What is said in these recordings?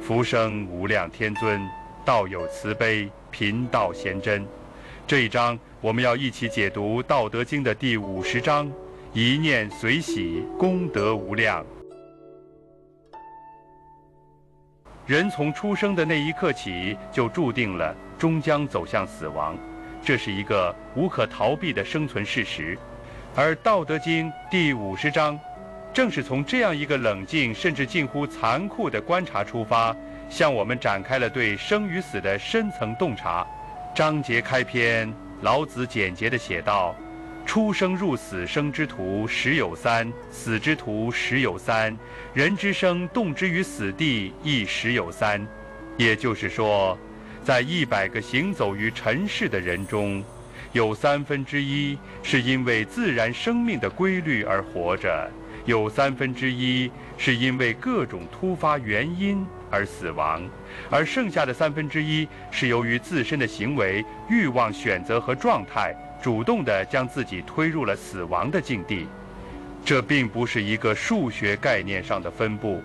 福生无量天尊，道有慈悲，贫道贤真。这一章我们要一起解读《道德经》的第50章，一念随喜，功德无量。人从出生的那一刻起，就注定了终将走向死亡，这是一个无可逃避的生存事实。而《道德经》第50章，正是从这样一个冷静甚至近乎残酷的观察出发，向我们展开了对生与死的深层洞察。章节开篇，老子简洁地写道：出生入死生之徒十有三，死之徒十有三，人之生动之于死地亦十有三。也就是说，在100个行走于尘世的人中，有1/3是因为自然生命的规律而活着，有1/3是因为各种突发原因而死亡，而剩下的1/3是由于自身的行为、欲望、选择和状态，主动地将自己推入了死亡的境地。这并不是一个数学概念上的分布，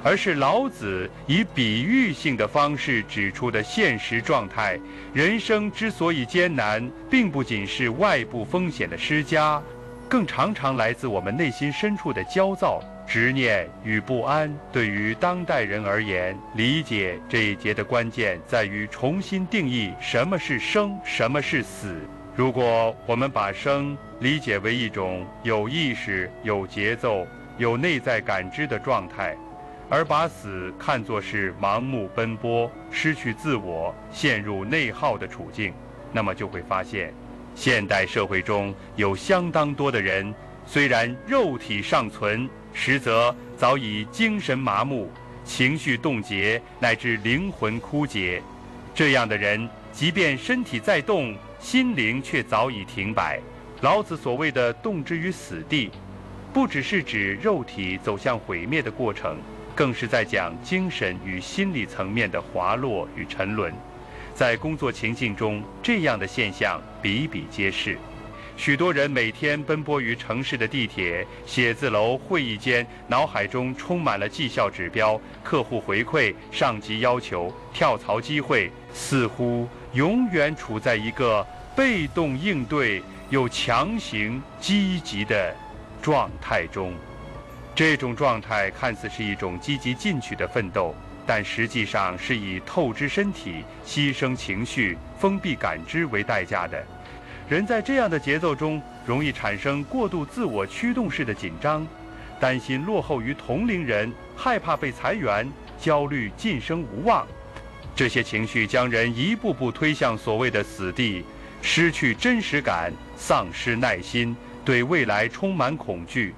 而是老子以比喻性的方式指出的现实状态。人生之所以艰难，并不仅是外部风险的施加，更常常来自我们内心深处的焦躁、执念与不安。对于当代人而言，理解这一节的关键在于重新定义什么是生，什么是死。如果我们把生理解为一种有意识、有节奏、有内在感知的状态，而把死看作是盲目奔波、失去自我、陷入内耗的处境，那么就会发现，现代社会中有相当多的人，虽然肉体尚存，实则早已精神麻木、情绪冻结，乃至灵魂枯竭。这样的人，即便身体在动，心灵却早已停摆。老子所谓的动之于死地，不只是指肉体走向毁灭的过程，更是在讲精神与心理层面的滑落与沉沦。在工作情境中，这样的现象比比皆是。许多人每天奔波于城市的地铁、写字楼、会议间，脑海中充满了绩效指标、客户回馈、上级要求、跳槽机会，似乎永远处在一个被动应对又强行积极的状态中。这种状态看似是一种积极进取的奋斗，但实际上是以透支身体、牺牲情绪、封闭感知为代价的。人在这样的节奏中，容易产生过度自我驱动式的紧张，担心落后于同龄人，害怕被裁员，焦虑晋升无望。这些情绪将人一步步推向所谓的死地，失去真实感，丧失耐心，对未来充满恐惧。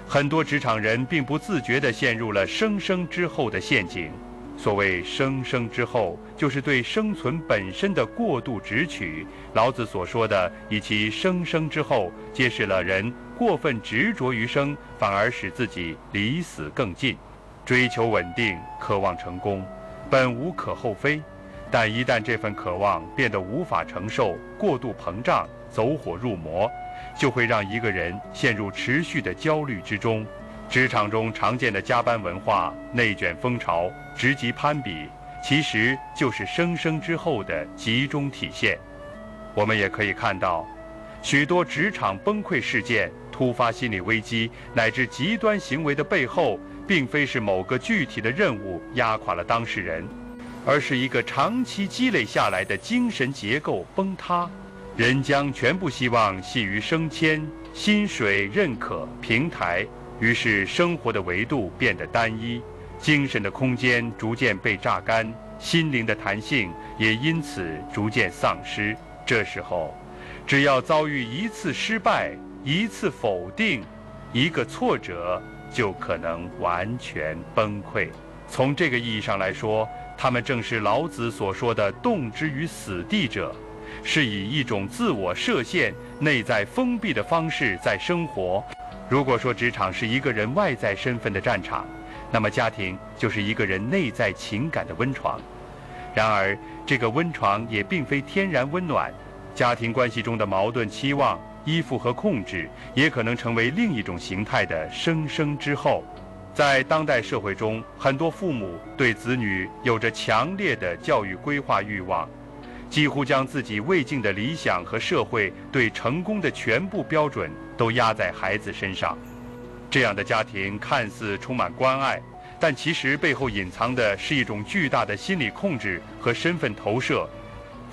很多职场人并不自觉地陷入了生生之后的陷阱。所谓生生之后，就是对生存本身的过度直取。老子所说的以其生生之后，揭示了人过分执着于生，反而使自己离死更近。追求稳定，渴望成功，本无可厚非，但一旦这份渴望变得无法承受，过度膨胀，走火入魔，就会让一个人陷入持续的焦虑之中。职场中常见的加班文化、内卷风潮、职级攀比，其实就是生生之后的集中体现。我们也可以看到，许多职场崩溃事件、突发心理危机乃至极端行为的背后，并非是某个具体的任务压垮了当事人，而是一个长期积累下来的精神结构崩塌。人将全部希望系于升迁、薪水、认可、平台，于是生活的维度变得单一，精神的空间逐渐被榨干，心灵的弹性也因此逐渐丧失。这时候，只要遭遇一次失败、一次否定、一个挫折，就可能完全崩溃。从这个意义上来说，他们正是老子所说的动之于死地者，是以一种自我设限、内在封闭的方式在生活。如果说职场是一个人外在身份的战场，那么家庭就是一个人内在情感的温床。然而，这个温床也并非天然温暖，家庭关系中的矛盾、期望、依附和控制，也可能成为另一种形态的生生之后。在当代社会中，很多父母对子女有着强烈的教育规划欲望，几乎将自己未尽的理想和社会对成功的全部标准都压在孩子身上。这样的家庭看似充满关爱，但其实背后隐藏的是一种巨大的心理控制和身份投射。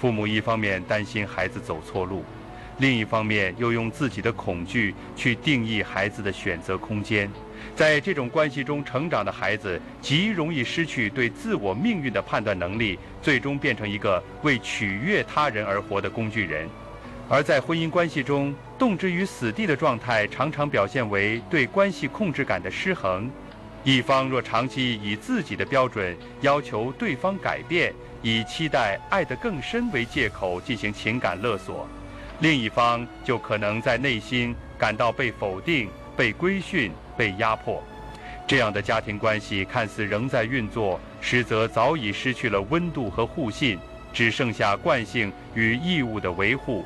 父母一方面担心孩子走错路，另一方面又用自己的恐惧去定义孩子的选择空间。在这种关系中成长的孩子极容易失去对自我命运的判断能力，最终变成一个为取悦他人而活的工具人。而在婚姻关系中，动之于死地的状态常常表现为对关系控制感的失衡。一方若长期以自己的标准要求对方改变，以期待爱得更深为借口进行情感勒索，另一方就可能在内心感到被否定、被规训、被压迫。这样的家庭关系看似仍在运作，实则早已失去了温度和互信，只剩下惯性与义务的维护。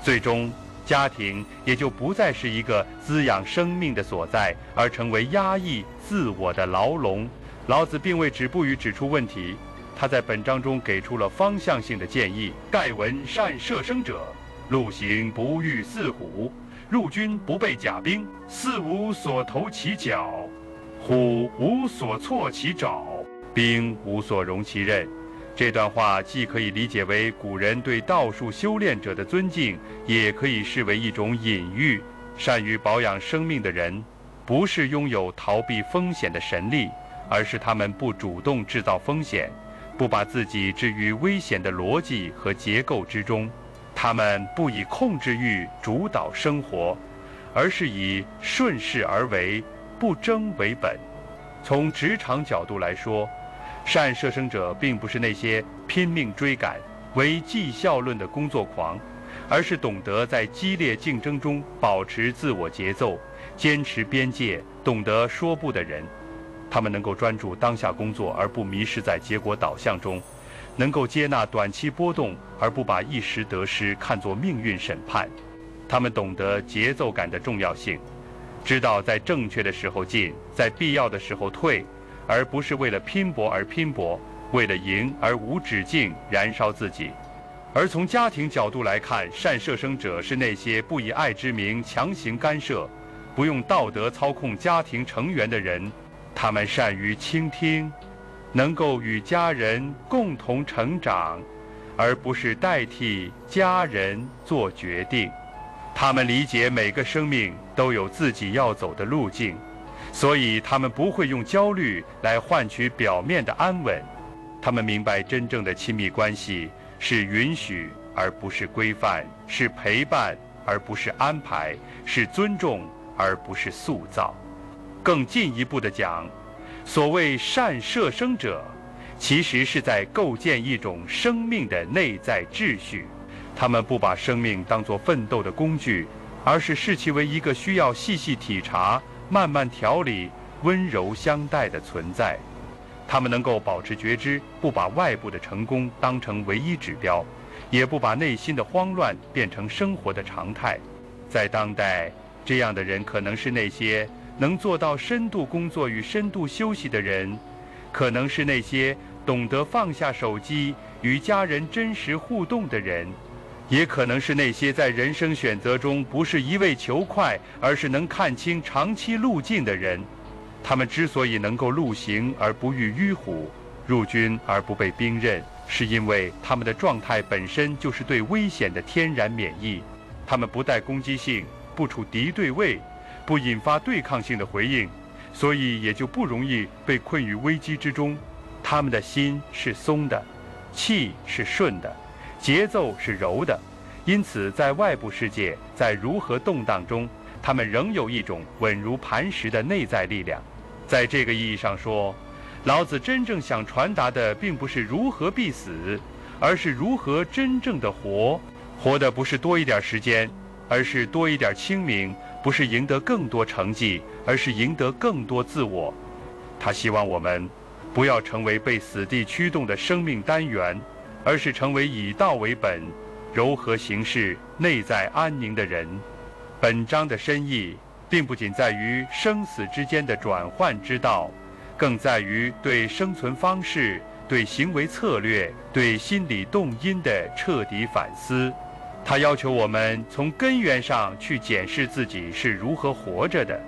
最终，家庭也就不再是一个滋养生命的所在，而成为压抑自我的牢笼。老子并未止步于指出问题，他在本章中给出了方向性的建议：盖闻善射生者，路行不遇四虎，入军不备甲兵，四无所投其脚，虎无所措其爪，兵无所容其刃。这段话既可以理解为古人对道术修炼者的尊敬，也可以视为一种隐喻。善于保养生命的人，不是拥有逃避风险的神力，而是他们不主动制造风险，不把自己置于危险的逻辑和结构之中。他们不以控制欲主导生活，而是以顺势而为，不争为本。从职场角度来说，善射生者并不是那些拼命追赶、唯绩效论的工作狂，而是懂得在激烈竞争中保持自我节奏、坚持边界、懂得说不的人。他们能够专注当下工作，而不迷失在结果导向中，能够接纳短期波动，而不把一时得失看作命运审判。他们懂得节奏感的重要性，知道在正确的时候进，在必要的时候退，而不是为了拼搏而拼搏，为了赢而无止境燃烧自己。而从家庭角度来看，善射生者是那些不以爱之名强行干涉，不用道德操控家庭成员的人。他们善于倾听，能够与家人共同成长，而不是代替家人做决定。他们理解每个生命都有自己要走的路径，所以他们不会用焦虑来换取表面的安稳。他们明白真正的亲密关系是允许而不是规范，是陪伴而不是安排，是尊重而不是塑造。更进一步地讲，所谓善射生者，其实是在构建一种生命的内在秩序。他们不把生命当作奋斗的工具，而是视其为一个需要细细体察、慢慢调理、温柔相待的存在。他们能够保持觉知，不把外部的成功当成唯一指标，也不把内心的慌乱变成生活的常态。在当代，这样的人可能是那些能做到深度工作与深度休息的人，可能是那些懂得放下手机与家人真实互动的人，也可能是那些在人生选择中不是一味求快，而是能看清长期路径的人。他们之所以能够陆行而不遇迂虎，入军而不被兵刃，是因为他们的状态本身就是对危险的天然免疫。他们不带攻击性，不处敌对位，不引发对抗性的回应，所以也就不容易被困于危机之中。他们的心是松的，气是顺的，节奏是柔的，因此在外部世界，在如何动荡中，他们仍有一种稳如磐石的内在力量。在这个意义上说，老子真正想传达的并不是如何必死，而是如何真正的活。活的不是多一点时间，而是多一点清明，不是赢得更多成绩，而是赢得更多自我。他希望我们不要成为被死地驱动的生命单元，而是成为以道为本、柔和行事、内在安宁的人。本章的深意并不仅在于生死之间的转换之道，更在于对生存方式、对行为策略、对心理动因的彻底反思。它要求我们从根源上去检视自己是如何活着的，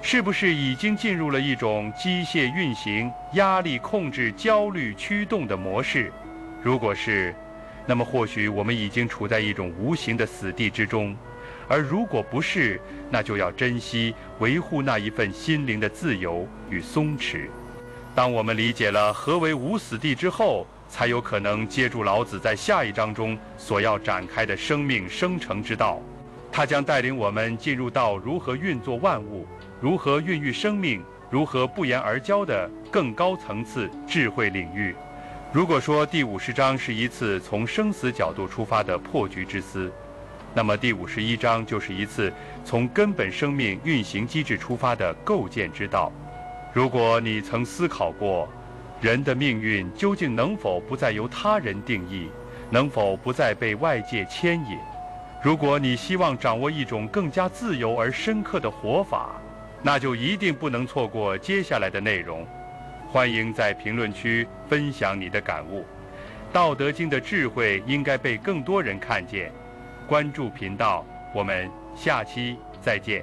是不是已经进入了一种机械运行、压力控制、焦虑驱动的模式？如果是，那么或许我们已经处在一种无形的死地之中；而如果不是，那就要珍惜、维护那一份心灵的自由与松弛。当我们理解了何为无死地之后，才有可能接住老子在下一章中所要展开的生命生成之道。它将带领我们进入到如何运作万物、如何孕育生命、如何不言而交的更高层次智慧领域。如果说第50章是一次从生死角度出发的破局之思，那么第51章就是一次从根本生命运行机制出发的构建之道。如果你曾思考过，人的命运究竟能否不再由他人定义，能否不再被外界牵引？如果你希望掌握一种更加自由而深刻的活法，那就一定不能错过接下来的内容。欢迎在评论区分享你的感悟。道德经的智慧应该被更多人看见。关注频道，我们下期再见。